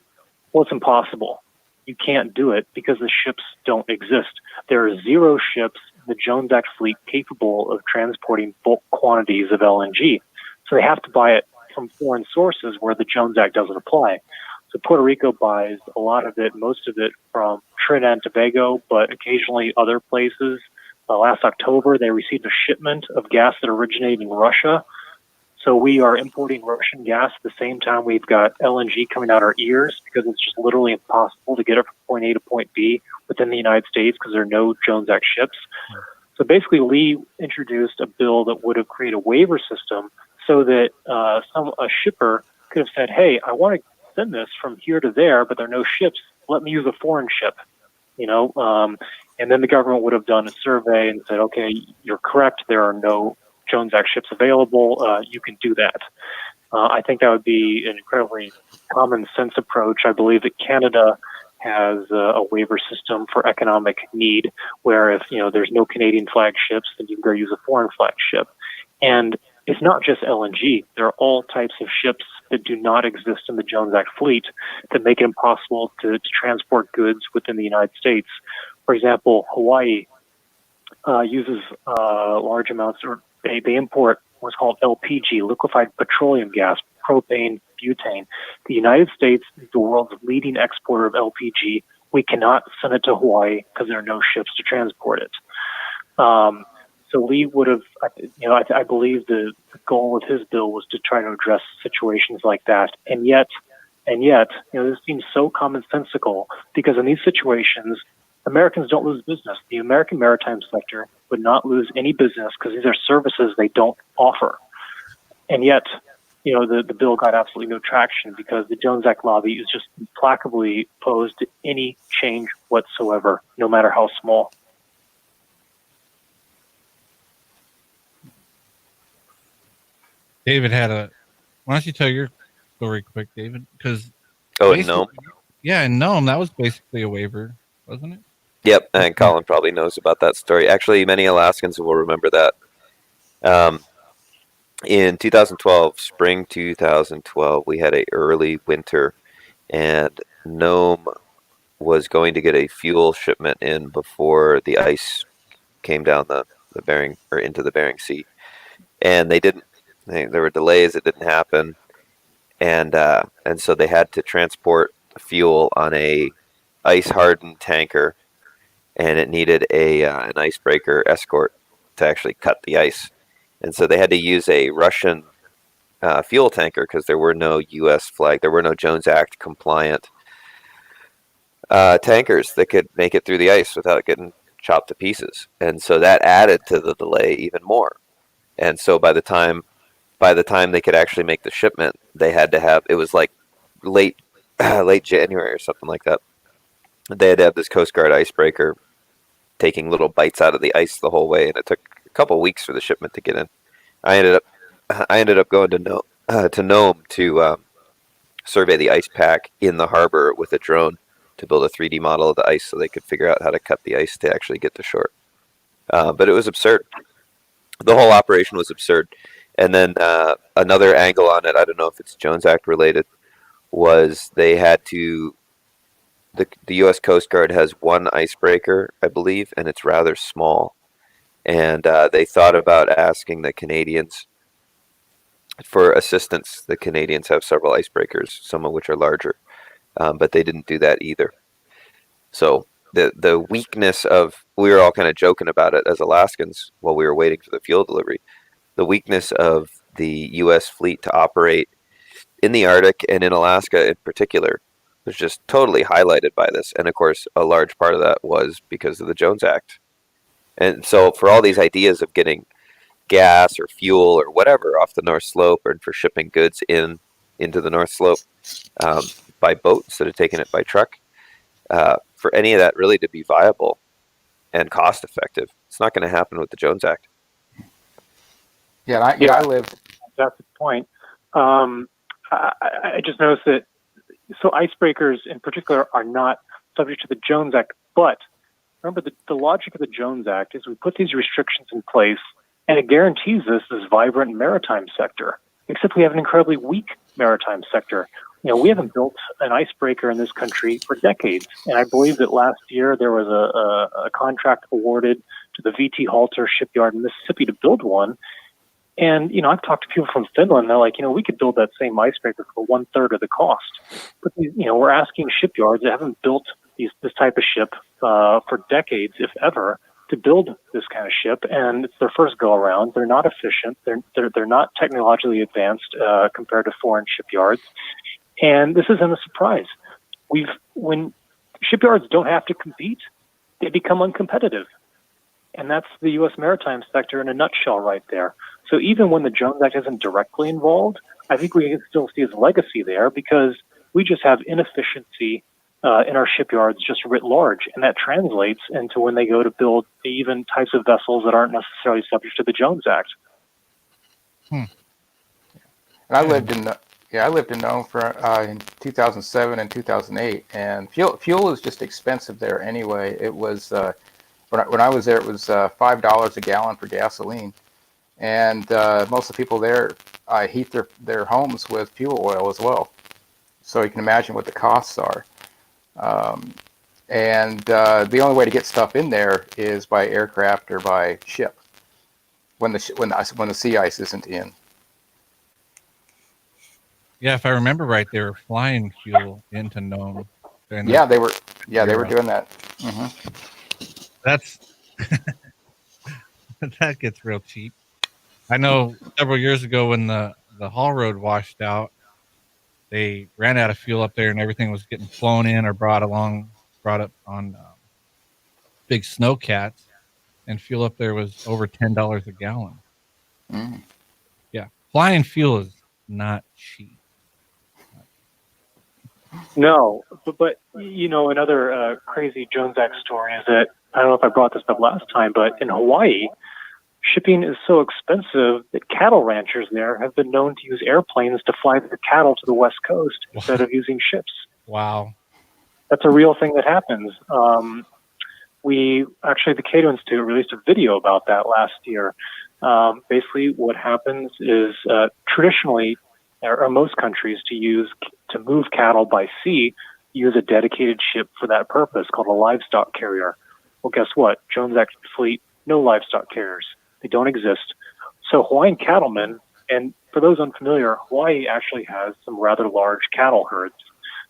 D: Well, it's impossible. You can't do it because the ships don't exist. There are 0 ships in the Jones Act fleet capable of transporting bulk quantities of LNG. So they have to buy it from foreign sources where the Jones Act doesn't apply. So So Puerto Rico buys a lot of it, most of it from Trinidad and Tobago, but occasionally other places. Last October, they received a shipment of gas that originated in Russia. So we are importing Russian gas at the same time we've got LNG coming out our ears because it's just literally impossible to get it from point A to point B within the United States because there are no Jones Act ships. So basically, Lee introduced a bill that would have created a waiver system so that a shipper could have said, hey, I want to send this from here to there, but there are no ships. Let me use a foreign ship, and then the government would have done a survey and said, okay, you're correct. There are no Jones Act ships available. You can do that. I think that would be an incredibly common sense approach. I believe that Canada has a waiver system for economic need, where if there's no Canadian flag ships, then you can go use a foreign flag ship. And it's not just LNG. There are all types of ships that do not exist in the Jones Act fleet that make it impossible to transport goods within the United States. For example, Hawaii uses large amounts, or they import what's called LPG, liquefied petroleum gas, propane, butane. The United States is the world's leading exporter of LPG. We cannot send it to Hawaii because there are no ships to transport it. So Lee would have, I believe the goal of his bill was to try to address situations like that. And yet, this seems so commonsensical because in these situations, Americans don't lose business. The American maritime sector would not lose any business because these are services they don't offer. And yet, the bill got absolutely no traction because the Jones Act lobby is just implacably opposed to any change whatsoever, no matter how small.
B: David why don't you tell your story quick, David? Because
C: Nome?
B: Yeah, in Nome, that was basically a waiver, wasn't it?
C: Yep, and Colin probably knows about that story. Actually, many Alaskans will remember that. In 2012, spring 2012, we had an early winter, and Nome was going to get a fuel shipment in before the ice came down the Bering, or into the Bering Sea, and they didn't. There were delays; it didn't happen, and so they had to transport fuel on a ice-hardened tanker, and it needed an icebreaker escort to actually cut the ice. And so they had to use a Russian fuel tanker because there were no U.S. flag, there were no Jones Act compliant tankers that could make it through the ice without getting chopped to pieces. And so that added to the delay even more. And so by the time they could actually make the shipment, they had to have, it was like late January or something like that. They had to have this Coast Guard icebreaker taking little bites out of the ice the whole way, and it took a couple weeks for the shipment to get in. I ended up going to Nome to survey the ice pack in the harbor with a drone to build a 3D model of the ice so they could figure out how to cut the ice to actually get to shore. But it was absurd. The whole operation was absurd. And then another angle on it, I don't know if it's Jones Act related, was they had to. The U.S. Coast Guard has one icebreaker, I believe, and it's rather small. And they thought about asking the Canadians for assistance. The Canadians have several icebreakers, some of which are larger, but they didn't do that either. So the weakness of, we were all kind of joking about it as Alaskans while we were waiting for the fuel delivery, the weakness of the U.S. fleet to operate in the Arctic and in Alaska in particular was just totally highlighted by this. And of course, a large part of that was because of the Jones Act. And so for all these ideas of getting gas or fuel or whatever off the North Slope, or for shipping goods into the North Slope by boat instead of taking it by truck, for any of that really to be viable and cost effective, it's not going to happen with the Jones Act.
E: Yeah, I lived.
D: That's the point. I just noticed that. So icebreakers in particular are not subject to the Jones Act, but remember the logic of the Jones Act is we put these restrictions in place and it guarantees this vibrant maritime sector, except we have an incredibly weak maritime sector. We haven't built an icebreaker in this country for decades. And I believe that last year there was a contract awarded to the VT Halter shipyard in Mississippi to build one. And, I've talked to people from Finland. They're like, we could build that same icebreaker for 1/3 of the cost. But, we're asking shipyards that haven't built this type of ship for decades, if ever, to build this kind of ship. And it's their first go around. They're not efficient. They're not technologically advanced compared to foreign shipyards. And this isn't a surprise. When shipyards don't have to compete, they become uncompetitive. And that's the U.S. maritime sector in a nutshell right there. So even when the Jones Act isn't directly involved, I think we can still see its legacy there because we just have inefficiency in our shipyards just writ large. And that translates into when they go to build even types of vessels that aren't necessarily subject to the Jones Act.
E: And I lived in Nome for in 2007 and 2008, and fuel is just expensive there anyway. It was when I was there, it was $5 a gallon for gasoline, and most of the people there heat their homes with fuel oil as well. So you can imagine what the costs are. And the only way to get stuff in there is by aircraft or by ship when the sea ice isn't in.
B: Yeah, if I remember right, they were flying fuel into Nome.
E: Yeah, they were doing that. Mm-hmm.
B: That's that gets real cheap. I know several years ago when the Haul Road washed out, they ran out of fuel up there, and everything was getting flown in or brought up on big snowcats, and fuel up there was over $10 a gallon.
E: Mm.
B: Yeah, flying fuel is not cheap.
D: No, but another crazy Jones Act story is that, I don't know if I brought this up last time, but in Hawaii, shipping is so expensive that cattle ranchers there have been known to use airplanes to fly their cattle to the West Coast instead of using ships.
B: Wow.
D: That's a real thing that happens. The Cato Institute released a video about that last year. Basically, what happens is traditionally, or most countries to move cattle by sea, use a dedicated ship for that purpose called a livestock carrier. Well, guess what? Jones Act fleet, no livestock carriers. They don't exist. So Hawaiian cattlemen, and for those unfamiliar, Hawaii actually has some rather large cattle herds.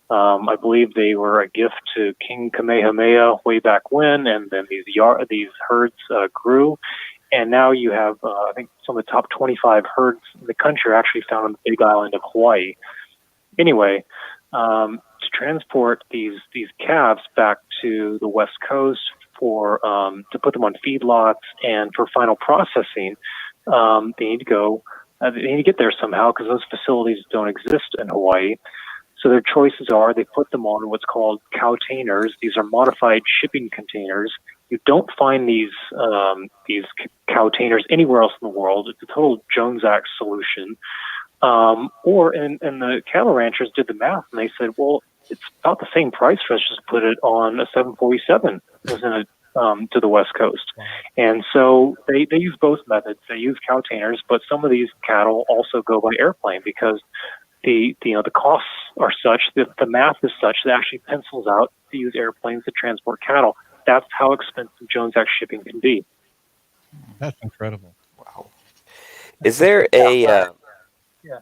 D: I believe they were a gift to King Kamehameha way back when, and then these herds grew. And now you have, I think, some of the top 25 herds in the country are actually found on the Big Island of Hawaii. Anyway, to transport these calves back to the West Coast to put them on feedlots and for final processing, they need to get there somehow because those facilities don't exist in Hawaii. So their choices are they put them on what's called cowtainers. These are modified shipping containers. You don't find these cowtainers anywhere else in the world. It's a total Jones Act solution. And the cattle ranchers did the math and they said, well, it's about the same price for us just put it on a 747 to the West Coast. And so they use both methods. They use cowtainers, but some of these cattle also go by airplane because the costs are such that the math is such that it actually pencils out to use airplanes to transport cattle. That's how expensive Jones Act shipping can be.
B: That's incredible.
E: Wow.
C: Is there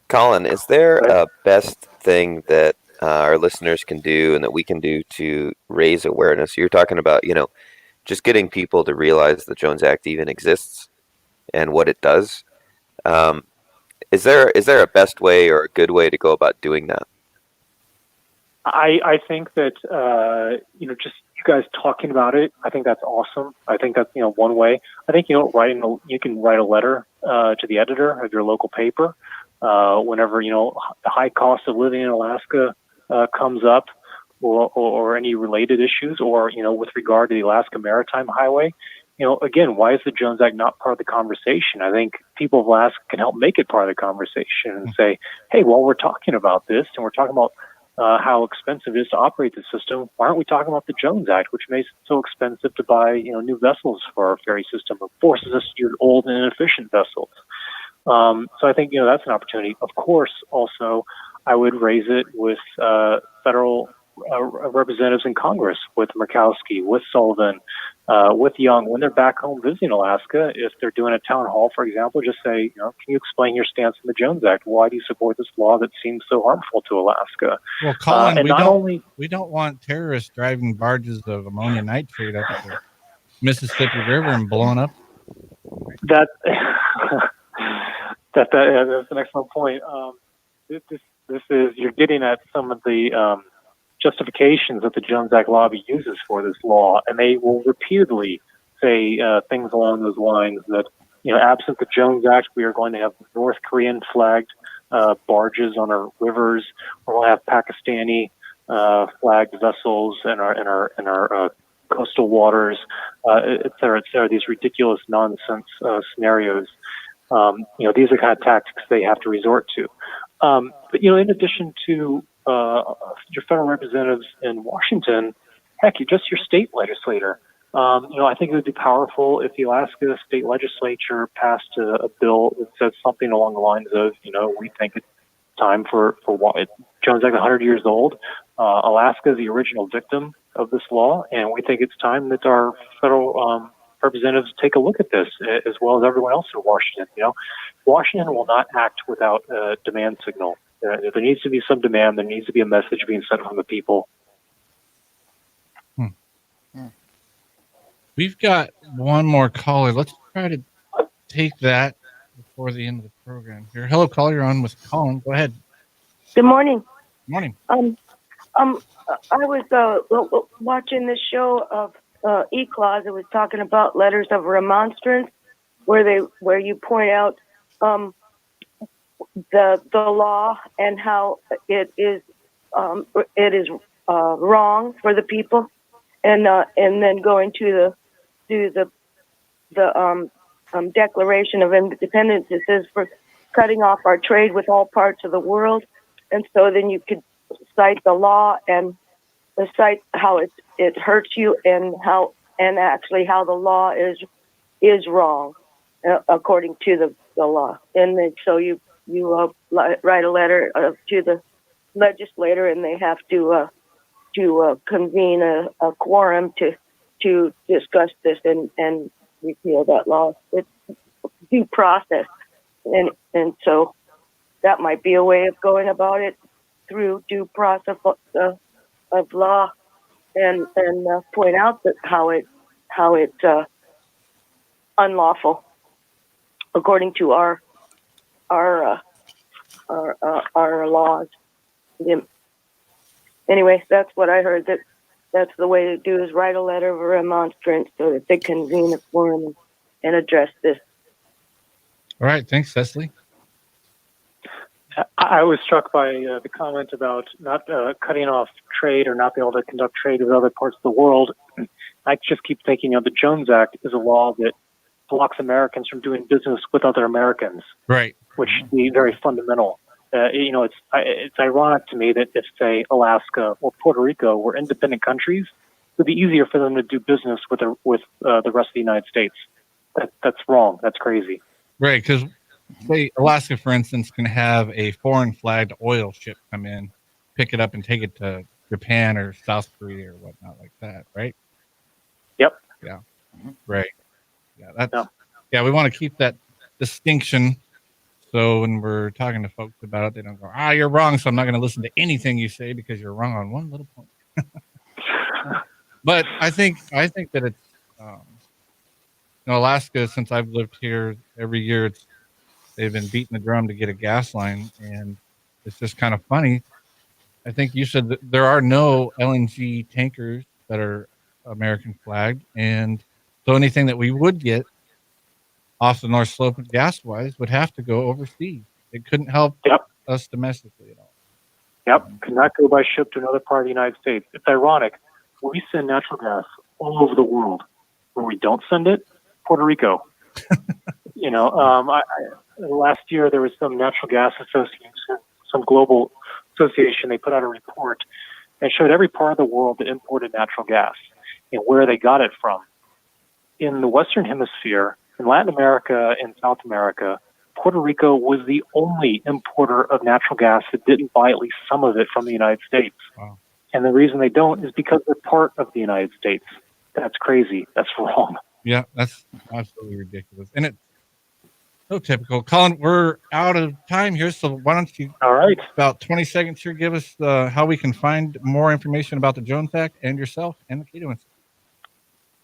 C: Colin, is there a best thing that our listeners can do and that we can do to raise awareness? You're talking about, just getting people to realize the Jones Act even exists and what it does. Is there a best way or a good way to go about doing that?
D: I think that just you guys talking about it, I think that's awesome. I think that's one way. I think you can write a letter to the editor of your local paper whenever the high cost of living in Alaska comes up, or any related issues, or with regard to the Alaska Maritime Highway. Again, why is the Jones Act not part of the conversation? I think people of Alaska can help make it part of the conversation and say, hey, while we're talking about this and we're talking about how expensive it is to operate the system, why aren't we talking about the Jones Act, which makes it so expensive to buy new vessels for our ferry system or forces us to use old and inefficient vessels? So I think that's an opportunity. Of course, also I would raise it with federal representatives in Congress, with Murkowski, with Sullivan, with Young, when they're back home visiting Alaska, if they're doing a town hall, for example, just say, can you explain your stance on the Jones Act? Why do you support this law that seems so harmful to Alaska?
B: Well, Colin,
D: and
B: we don't want terrorists driving barges of ammonia nitrate up the Mississippi River and blowing up.
D: That's an excellent point. This is, you're getting at some of the justifications that the Jones Act lobby uses for this law, and they will repeatedly say things along those lines that, absent the Jones Act, we are going to have North Korean flagged barges on our rivers, or we'll have Pakistani flagged vessels in our coastal waters, et cetera, et cetera. These ridiculous nonsense scenarios. These are the kind of tactics they have to resort to. But in addition to your federal representatives in Washington, heck, you're just your state legislator. I think it would be powerful if the Alaska state legislature passed a bill that says something along the lines of, we think it's time for Jones Act 100 years old. Alaska is the original victim of this law, and we think it's time that our federal representatives take a look at this, as well as everyone else in Washington. Washington will not act without a demand signal. There needs to be some demand. There needs to be a message being sent from the people.
B: We've got one more caller. Let's try to take that before the end of the program here. Hello, caller. You're on with Colin. Go ahead.
P: Good morning.
B: Good morning.
P: I was watching this show of E-Clause. It was talking about letters of remonstrance, where you point out the law and how it is wrong for the people, and then going to the Declaration of Independence. It says for cutting off our trade with all parts of the world, and so then you could cite the law and cite how it hurts you and actually how the law is wrong according to the law. And then so you write a letter to the legislator, and they have to convene a quorum to discuss this and repeal that law. It's due process, and so that might be a way of going about it, through due process of law, and point out that how it's unlawful according to our laws. Anyway, that's what I heard. That's the way to do, is write a letter of remonstrance so that they convene a forum and address this.
B: All right. Thanks, Cecily.
D: I was struck by the comment about not cutting off trade, or not being able to conduct trade with other parts of the world. I just keep thinking, the Jones Act is a law that blocks Americans from doing business with other Americans.
B: Right.
D: Which should be very fundamental. It's ironic to me that if, say, Alaska or Puerto Rico were independent countries, it would be easier for them to do business with the rest of the United States. That's wrong. That's crazy.
B: Right, because say Alaska, for instance, can have a foreign flagged oil ship come in, pick it up, and take it to Japan or South Korea or whatnot like that, right?
D: Yep.
B: Yeah. Right. Yeah, we want to keep that distinction. So when we're talking to folks about it, they don't go, you're wrong, so I'm not going to listen to anything you say because you're wrong on one little point. But I think that it's, Alaska, since I've lived here, every year they've been beating the drum to get a gas line, and it's just kind of funny. I think you said that there are no LNG tankers that are American flagged, and so anything that we would get off the North Slope gas-wise would have to go overseas. It couldn't help us domestically at all.
D: Yep, could not go by ship to another part of the United States. It's ironic. We send natural gas all over the world. Where we don't send it, Puerto Rico. Last year there was some natural gas association, some global association. They put out a report and showed every part of the world that imported natural gas and where they got it from. In the Western Hemisphere, in Latin America and South America, Puerto Rico was the only importer of natural gas that didn't buy at least some of it from the United States.
B: Wow.
D: And the reason they don't is because they're part of the United States. That's crazy. That's wrong.
B: Yeah, that's absolutely ridiculous. And it's so typical. Colin, we're out of time here, so why don't you,
D: all right,
B: about 20 seconds here, give us how we can find more information about the Jones Act and yourself and the Cato Institute.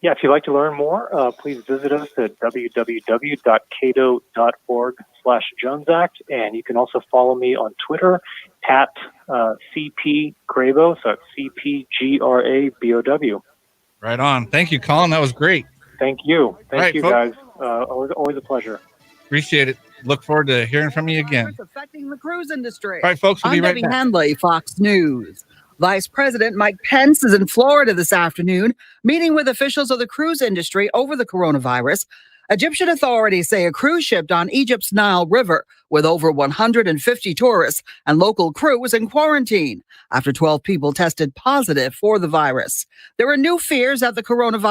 D: Yeah, if you'd like to learn more, please visit us at www.cato.org/Jones Act. And you can also follow me on Twitter at CP Grabow. So it's CPGRABOW.
B: Right on. Thank you, Colin. That was great.
D: Thank you. Thank
B: right,
D: you,
B: folks.
D: guys. Always a pleasure.
B: Appreciate it. Look forward to hearing from you again.
Q: Affecting the cruise industry.
B: All right, folks, we'll be
Q: I'm
B: right
Q: Debbie
B: back.
Q: Handley, Fox News. Vice President Mike Pence is in Florida this afternoon, meeting with officials of the cruise industry over the coronavirus. Egyptian authorities say a cruise ship on Egypt's Nile River with over 150 tourists and local crew was in quarantine after 12 people tested positive for the virus. There are new fears that the coronavirus